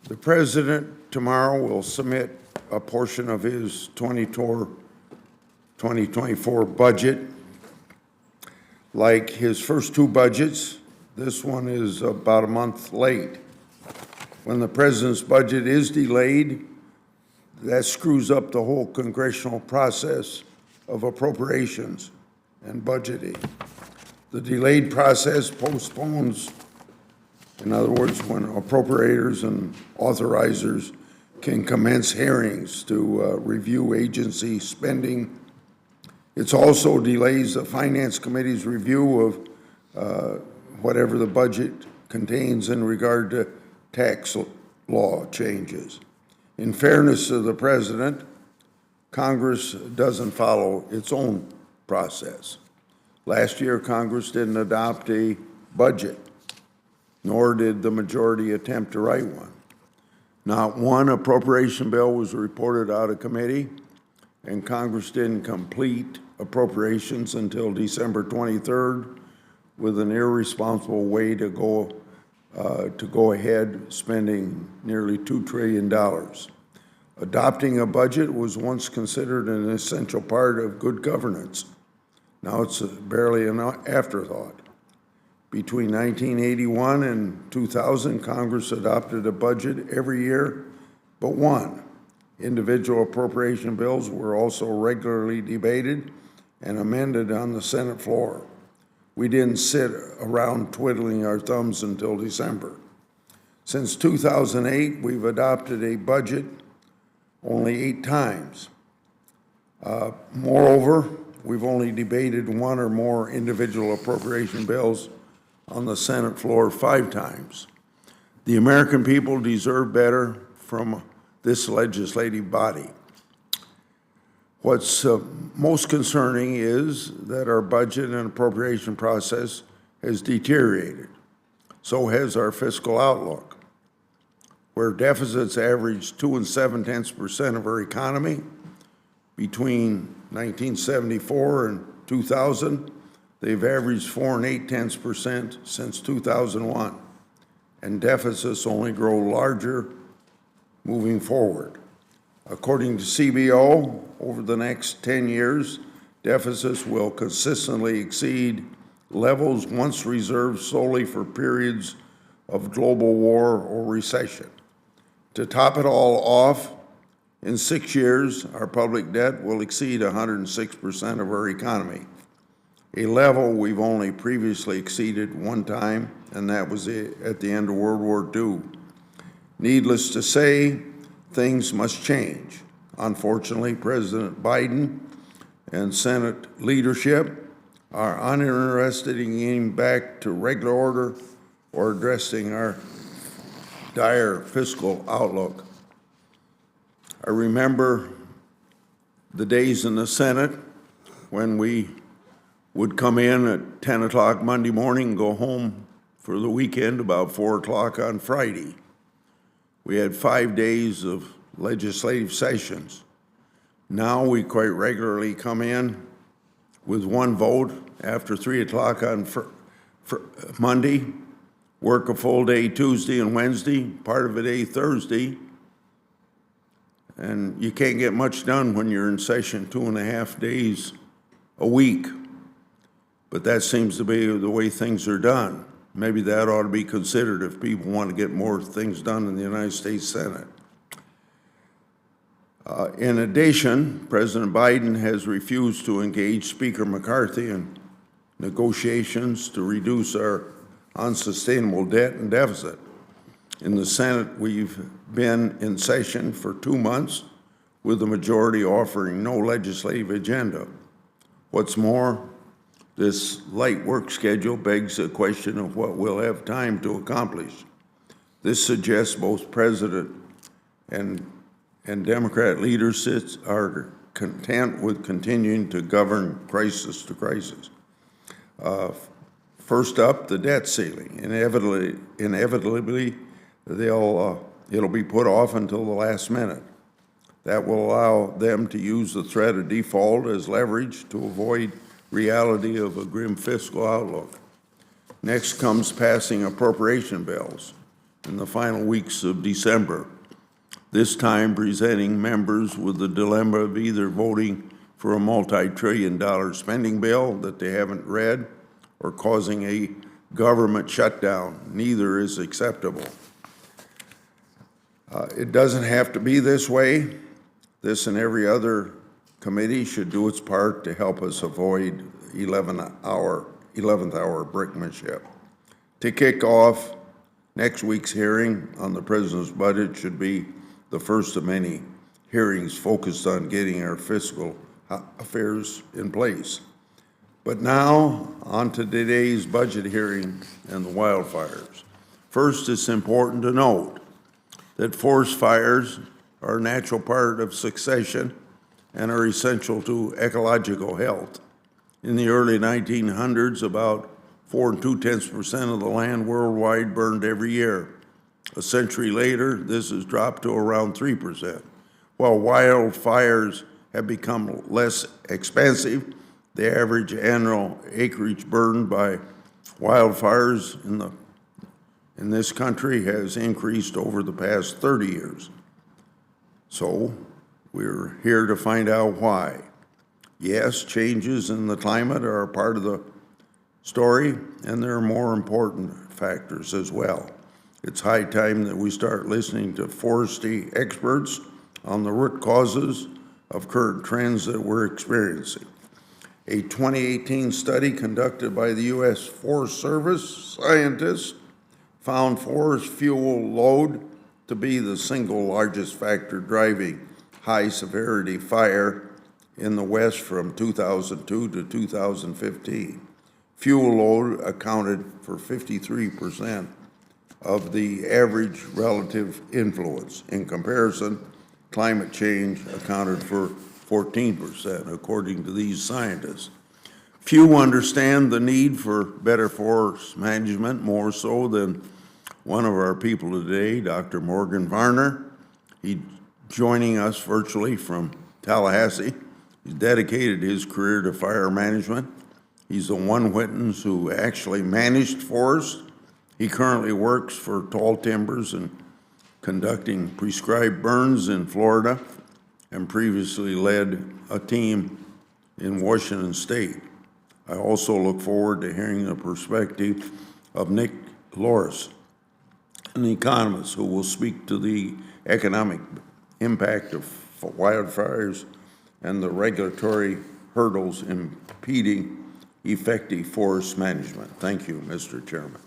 The President tomorrow will submit a portion of his 2024 budget. Like his first two budgets, this one is about a month late. When the President's budget is delayed, that screws up the whole congressional process of appropriations and budgeting. The delayed process postpones, in other words, when appropriators and authorizers can commence hearings to review agency spending. It also delays the Finance Committee's review of whatever the budget contains in regard to tax law changes. In fairness to the President, Congress doesn't follow its own process. Last year, Congress didn't adopt a budget, nor did the majority attempt to write one. Not one appropriation bill was reported out of committee, and Congress didn't complete appropriations until December 23rd with an irresponsible way to go ahead spending nearly $2 trillion. Adopting a budget was once considered an essential part of good governance. Now it's barely an afterthought. Between 1981 and 2000, Congress adopted a budget every year but one. Individual appropriation bills were also regularly debated and amended on the Senate floor. We didn't sit around twiddling our thumbs until December. Since 2008, we've adopted a budget only 8 times. Moreover, we've only debated one or more individual appropriation bills on the Senate floor 5 times. The American people deserve better from this legislative body. What's most concerning is that our budget and appropriation process has deteriorated. So has our fiscal outlook. Where deficits averaged 2 7/10% of our economy between 1974 and 2000, they've averaged 4 8/10% since 2001, and deficits only grow larger moving forward. According to CBO, over the next 10 years, deficits will consistently exceed levels once reserved solely for periods of global war or recession. To top it all off, in 6 years, our public debt will exceed 106% of our economy, a level we've only previously exceeded one time, and that was at the end of World War II. Needless to say, things must change. Unfortunately, President Biden and Senate leadership are uninterested in getting back to regular order or addressing our dire fiscal outlook. I remember the days in the Senate when we would come in at 10 o'clock Monday morning and go home for the weekend about 4 o'clock on Friday. We had 5 days of legislative sessions. Now we quite regularly come in with one vote after 3 o'clock on Monday, work a full day Tuesday and Wednesday, part of a day Thursday, and you can't get much done when you're in session 2.5 days a week. But that seems to be the way things are done. Maybe that ought to be considered if people want to get more things done in the United States Senate. In addition, President Biden has refused to engage Speaker McCarthy in negotiations to reduce our unsustainable debt and deficit. In the Senate, we've been in session for 2 months with the majority offering no legislative agenda. What's more, this light work schedule begs the question of what we'll have time to accomplish. This suggests both President and Democrat leaders are content with continuing to govern crisis to crisis. First up, the debt ceiling. Inevitably, it'll be put off until the last minute. That will allow them to use the threat of default as leverage to avoid reality of a grim fiscal outlook. Next comes passing appropriation bills. in the final weeks of December, this time presenting members with the dilemma of either voting for a multi-trillion-dollar spending bill that they haven't read or causing a government shutdown. Neither is acceptable. It doesn't have to be this way. This and every other committee should do its part to help us avoid 11th hour brinkmanship. To kick off, next week's hearing on the president's budget should be the first of many hearings focused on getting our fiscal affairs in place. But now, on to today's budget hearing and the wildfires. First, it's important to note that forest fires are a natural part of succession and are essential to ecological health. In the early 1900s, about 4 2/10% of the land worldwide burned every year. A century later, this has dropped to around 3%. While wildfires have become less expensive, the average annual acreage burned by wildfires in this country has increased over the past 30 years. So we're here to find out why. Yes, changes in the climate are a part of the story, and there are more important factors as well. It's high time that we start listening to forestry experts on the root causes of current trends that we're experiencing. A 2018 study conducted by the U.S. Forest Service scientists found forest fuel load to be the single largest factor driving high severity fire in the West from 2002 to 2015. Fuel load accounted for 53% of the average relative influence. In comparison, climate change accounted for 14%, according to these scientists. Few understand the need for better forest management more so than one of our people today, Dr. Morgan Varner. He's joining us virtually from Tallahassee. He's dedicated his career to fire management. He's the one witness who actually managed forests. He currently works for Tall Timbers and conducting prescribed burns in Florida, and previously led a team in Washington State. I also look forward to hearing the perspective of Nick Loris, an economist who will speak to the economic impact of wildfires and the regulatory hurdles impeding effective forest management. Thank you, Mr. Chairman.